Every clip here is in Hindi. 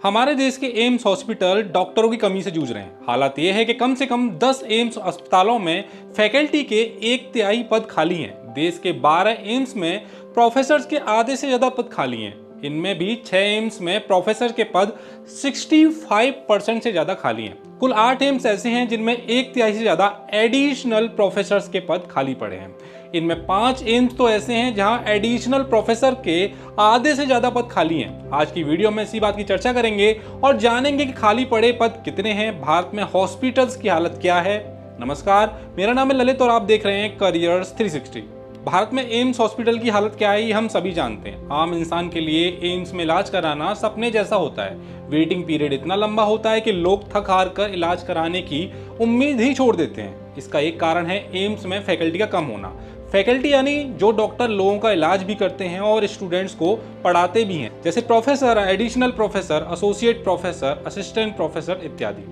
हमारे देश के एम्स हॉस्पिटल डॉक्टरों की कमी से जूझ रहे हैं। हालात ये है कि कम से कम 10 एम्स अस्पतालों में फैकल्टी के 1/3 पद खाली हैं। देश के 12 एम्स में प्रोफेसर के आधे से ज्यादा पद खाली हैं। इनमें भी 6 एम्स में प्रोफेसर के पद 65% से ज्यादा खाली हैं। कुल 8 एम्स ऐसे हैं जिनमें 1/3 से ज्यादा एडिशनल प्रोफेसर के पद खाली पड़े हैं। इनमें 5 एम्स तो ऐसे हैं जहां एडिशनल प्रोफेसर के आधे से ज्यादा पद खाली हैं। आज की वीडियो में इसी बात की चर्चा करेंगे और जानेंगे कि खाली पड़े पद कितने हैं, भारत में हॉस्पिटल्स की हालत क्या है। नमस्कार, मेरा नाम है ललित और आप देख रहे हैं करियर्स 360। भारत में एम्स हॉस्पिटल की हालत क्या है ये हम सभी जानते हैं। आम इंसान के लिए एम्स में इलाज कराना सपने जैसा होता है। वेटिंग पीरियड इतना लंबा होता है कि लोग थक हार कर इलाज कराने की उम्मीद ही छोड़ देते हैं। इसका एक कारण है एम्स में फैकल्टी का कम होना। फैकल्टी यानी जो डॉक्टर लोगों का इलाज भी करते हैं और स्टूडेंट्स को पढ़ाते भी हैं, जैसे professor, additional professor, associate professor, assistant professor इत्यादि।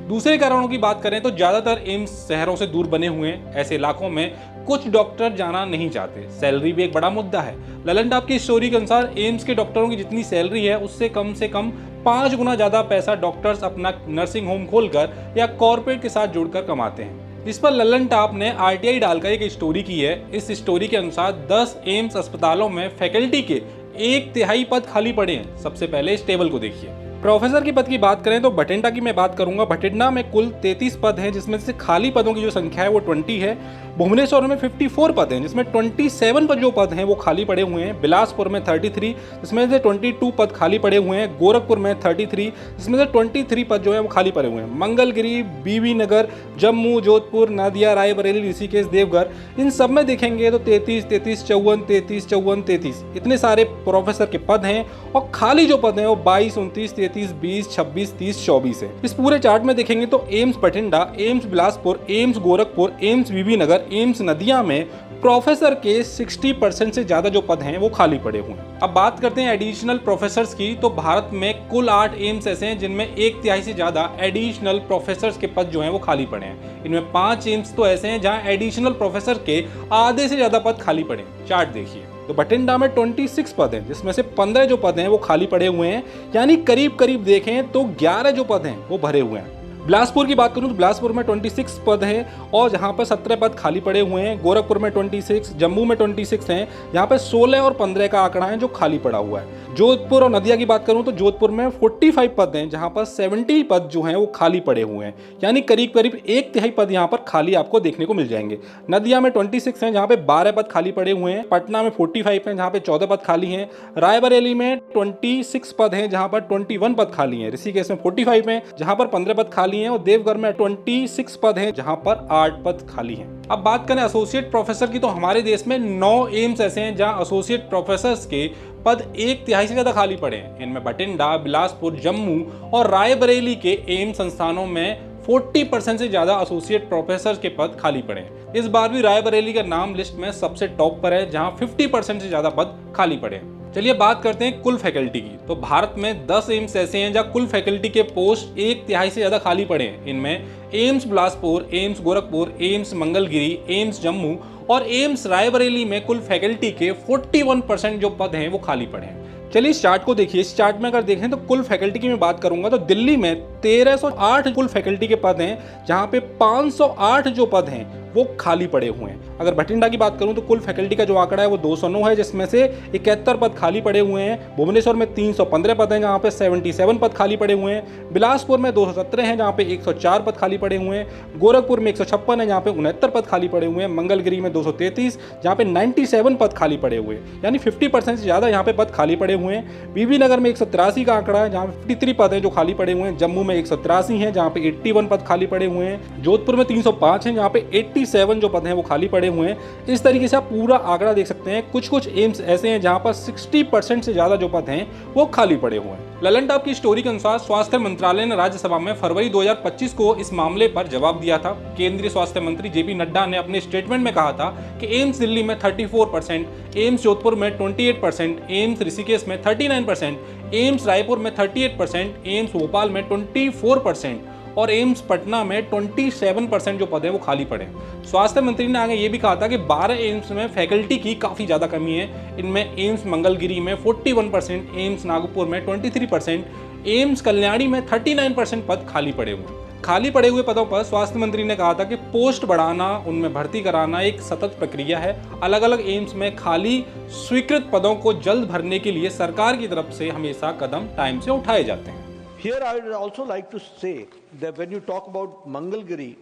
दूसरे कारणों की बात करें तो ज्यादातर एम्स शहरों से दूर बने हुए हैं। ऐसे इलाकों में कुछ डॉक्टर जाना नहीं चाहते। सैलरी भी एक बड़ा मुद्दा है। ललन टॉप की स्टोरी के अनुसार एम्स के डॉक्टरों की जितनी सैलरी है उससे कम से कम 5 गुना ज्यादा पैसा डॉक्टर्स अपना नर्सिंग होम खोलकर या कॉर्पोरेट के साथ जुड़कर कमाते हैं। इस पर ललन टॉप ने आरटीआई डालकर एक स्टोरी की है। इस स्टोरी के अनुसार 10 एम्स अस्पतालों में फैकल्टी के 1/3 पद खाली पड़े हैं। सबसे पहले इस टेबल को देखिए। प्रोफेसर की पद की बात करें तो बठिंडा की मैं बात करूंगा। बठिंडा में कुल 33 पद हैं, जिसमें से खाली पदों की जो संख्या है वो 20 है। भुवनेश्वर में 54 पद हैं, जिसमें 27 पद जो पद हैं वो खाली पड़े हुए हैं। बिलासपुर में 33, जिसमें से 22 पद खाली पड़े हुए हैं। गोरखपुर में 33, जिसमें से 23 पद जो है वो खाली पड़े हुए हैं। मंगलगिरी, बीबी नगर, जम्मू, जोधपुर, नादिया, रायबरेली, ऋषिकेश, देवघर, इन सब में देखेंगे तो 33, 33, 54, 33, 54, 33 इतने सारे प्रोफेसर के पद हैं। और खाली जो पद हैं वो 22, 29, 33, 20, 26, 30, 24 है। इस पूरे चार्ट में देखेंगे तो एम्स बठिंडा, एम्स बिलासपुर, एम्स गोरखपुर, एम्स बीबी नगर, एम्स नदिया में प्रोफेसर के 60% से ज्यादा जो पद हैं वो खाली पड़े हुए हैं। अब बात करते हैं एडिशनल प्रोफेसर्स की। तो भारत में कुल 8 एम्स ऐसे हैं जिनमें 1/3 से ज्यादा एडिशनल प्रोफेसर्स के पद जो हैं वो खाली पड़े हैं। इनमें 5 एम्स तो ऐसे हैं जहां एडिशनल प्रोफेसर के आधे से ज्यादा पद खाली पड़े हैं। चार्ट देखिए। तो बठिंडा में 26 पद हैं, जिसमें से 15 जो पद हैं वो खाली पड़े हुए हैं, यानी करीब करीब देखें तो 11 जो पद हैं वो भरे हुए हैं। बिलासपुर की बात करूं तो बिलासपुर में 26 पद हैं और जहां पर 17 पद खाली पड़े हुए हैं। गोरखपुर में 26, जम्मू में 26 हैं, यहाँ पे 16 और 15 का आंकड़ा है जो खाली पड़ा हुआ है। जोधपुर और नदिया की बात करूं तो जोधपुर में 45 पद हैं, जहां पर 70 पद जो हैं वो खाली पड़े हुए हैं, यानी करीब करीब 1/3 पद यहाँ पर खाली आपको देखने को मिल जाएंगे। नदिया में 26 हैं, जहाँ पे 12 पद खाली पड़े हुए हैं। पटना में 45 हैं, जहाँ पे 14 पद खाली हैं। रायबरेली में 26 पद हैं, जहाँ पर 21 पद खाली हैं। ऋषिकेश में 45 हैं, जहाँ पर 15 पद खाली हैं। और देवघर में 26 पद हैं, जहाँ पर 8 पद खाली हैं। अब बात करें एसोसिएट प्रोफेसर की तो हमारे देश में 9 एम्स ऐसे हैं जहाँ एसोसिएट प्रोफेसर के पद 1/3 से ज्यादा खाली पड़े हैं। इनमें बठिंडा, बिलासपुर, जम्मू और रायबरेली के एम्स संस्थानों में 40% से ज्यादा एसोसिएट प्रोफेसर के पद खाली पड़े हैं। इस बार भी रायबरेली का नाम लिस्ट में सबसे टॉप पर है, जहां 50% से ज्यादा पद खाली पड़े हैं। चलिए बात करते हैं कुल फैकल्टी की। तो भारत में 10 एम्स ऐसे हैं जहां कुल फैकल्टी के पोस्ट 1/3 से ज्यादा खाली पड़े हैं। इनमें AIIMS Bilaspur, AIIMS Gorakhpur, AIIMS Mangalagiri, AIIMS Jammu और एम्स रायबरेली में कुल फैकल्टी के 41% जो पद हैं वो खाली पड़े हैं। चलिए इस चार्ट को देखिए। इस चार्ट में अगर देखें तो कुल फैकल्टी की मैं बात करूंगा तो दिल्ली में 1308 कुल फैकल्टी के पद हैं, जहां पे 508 जो पद हैं वो खाली पड़े हुए हैं। अगर बठिंडा की बात करूं तो कुल फैकल्टी का जो आंकड़ा है वो 209 है, जिसमें से 71 पद खाली पड़े हुए हैं। भुवनेश्वर में 315 पद हैं, जहां पे 77 पद खाली पड़े हुए हैं। बिलासपुर में 217 हैं, जहां पे 104 पद खाली पड़े हुए हैं। गोरखपुर में 156 है, जहां पे 69 पद खाली पड़े हुए हैं। मंगलगिरी में 233, जहां पे 97 पद खाली पड़े हुए हैं, यानी 50% से ज्यादा यहाँ पे पद खाली पड़े हुए हैं। बीबी नगर में 183 का आंकड़ा है, जहां पे 53 पद हैं जो खाली पड़े हुए हैं। जम्मू में 183 हैं, जहां पे 81 पद खाली पड़े हुए हैं। जोधपुर में 305 हैं, जहां पे 87 जो पद हैं वो खाली पड़े हुए हैं। इस तरीके से आप पूरा आंकड़ा देख सकते हैं। कुछ कुछ एम्स ऐसे हैं जहां पर 60% से ज्यादा जो पद हैं वो खाली पड़े हुए हैं। ललन टॉप की स्टोरी के अनुसार स्वास्थ्य मंत्रालय ने राज्यसभा में फरवरी 2025 को इस मामले पर जवाब दिया था। केंद्रीय स्वास्थ्य मंत्री जेपी नड्डा ने अपने स्टेटमेंट में कहा था कि एम्स दिल्ली में 34%, एम्स जोधपुर में 28%, एम्स ऋषिकेश में 39%, एम्स रायपुर में 38%, एम्स भोपाल में 24% और एम्स पटना में 27% जो पद है वो खाली पड़े। स्वास्थ्य मंत्री ने आगे ये भी कहा था कि 12 एम्स में फैकल्टी की काफ़ी ज़्यादा कमी है। इनमें एम्स मंगलगिरी में 41%, एम्स नागपुर में 23%, एम्स कल्याणी में 39% पद खाली पड़े हुए हैं। खाली पड़े हुए पदों पर स्वास्थ्य मंत्री ने कहा था कि पोस्ट बढ़ाना, उनमें भर्ती कराना एक सतत प्रक्रिया है। अलग अलग एम्स में खाली स्वीकृत पदों को जल्द भरने के लिए सरकार की तरफ से हमेशा कदम टाइम से उठाए जाते हैं। Here I would also like to say that when you talk about Mangalgiri,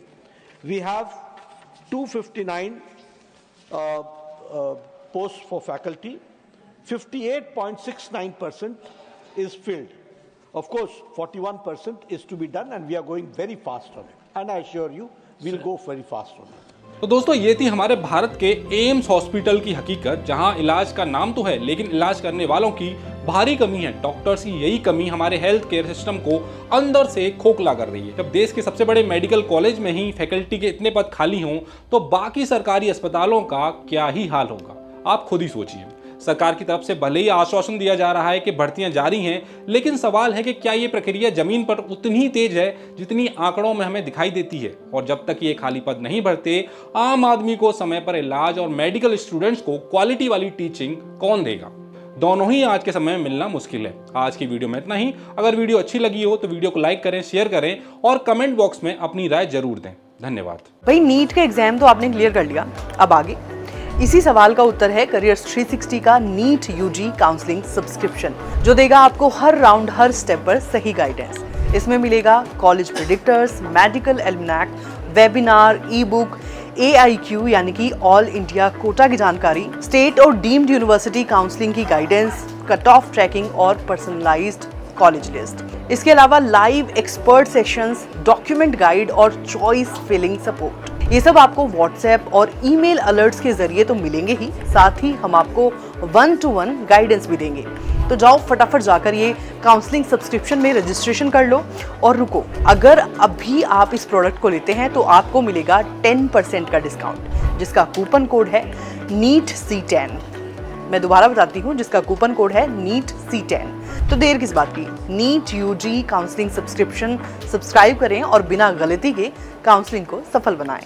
we have 259 posts for faculty. 58.69% is filled. Of course, 41% is to be done, and we are going very fast on it. And I assure you, we'll go very fast on it. तो दोस्तों, ये थी हमारे भारत के एम्स हॉस्पिटल की हकीकत, जहां इलाज का नाम तो है लेकिन इलाज करने वालों की भारी कमी है। डॉक्टर्स की यही कमी हमारे हेल्थ केयर सिस्टम को अंदर से खोखला कर रही है। जब देश के सबसे बड़े मेडिकल कॉलेज में ही फैकल्टी के इतने पद खाली हों तो बाकी सरकारी अस्पतालों का क्या ही हाल होगा, आप खुद ही सोचिए। सरकार की तरफ से भले ही आश्वासन दिया जा रहा है कि भर्तियां जारी हैं, लेकिन सवाल है कि क्या ये प्रक्रिया जमीन पर उतनी ही तेज है जितनी आंकड़ों में हमें दिखाई देती है। और जब तक ये खाली पद नहीं भरते, आम आदमी को समय पर इलाज और मेडिकल स्टूडेंट्स को क्वालिटी वाली टीचिंग कौन देगा? दोनों ही आज के समय में मिलना मुश्किल है। आज की वीडियो में इतना ही। अगर वीडियो अच्छी लगी हो तो वीडियो को लाइक करें, शेयर करें और कमेंट बॉक्स में अपनी राय जरूर दें। धन्यवाद। भाई, नीट का एग्जाम तो आपने क्लियर कर लिया, अब आगे इसी सवाल का उत्तर है करियर्स 360 का नीट यूजी काउंसलिंग सब्सक्रिप्शन, जो देगा आपको हर राउंड हर स्टेप पर सही गाइडेंस। इसमें मिलेगा college predictors, medical almanac, webinar, ebook, AIQ यानी कि ऑल इंडिया कोटा की जानकारी, स्टेट और डीम्ड यूनिवर्सिटी काउंसलिंग की गाइडेंस, कट ऑफ ट्रैकिंग और पर्सनलाइज्ड कॉलेज लिस्ट। इसके अलावा live expert sessions, document guide और चॉइस फिलिंग सपोर्ट। ये सब आपको व्हाट्सएप और ईमेल अलर्ट्स के जरिए तो मिलेंगे ही, साथ ही हम आपको 1-to-1 गाइडेंस भी देंगे। तो जाओ फटाफट जाकर ये काउंसलिंग सब्सक्रिप्शन में रजिस्ट्रेशन कर लो और रुको, अगर अभी आप इस प्रोडक्ट को लेते हैं तो आपको मिलेगा 10% का डिस्काउंट, जिसका कूपन कोड है NEET-C10। मैं दोबारा बताती हूँ, जिसका कूपन कोड है NEET-C10। तो देर किस बात की, NEET UG counselling subscription subscribe करें और बिना गलती के काउंसलिंग को सफल बनाएं।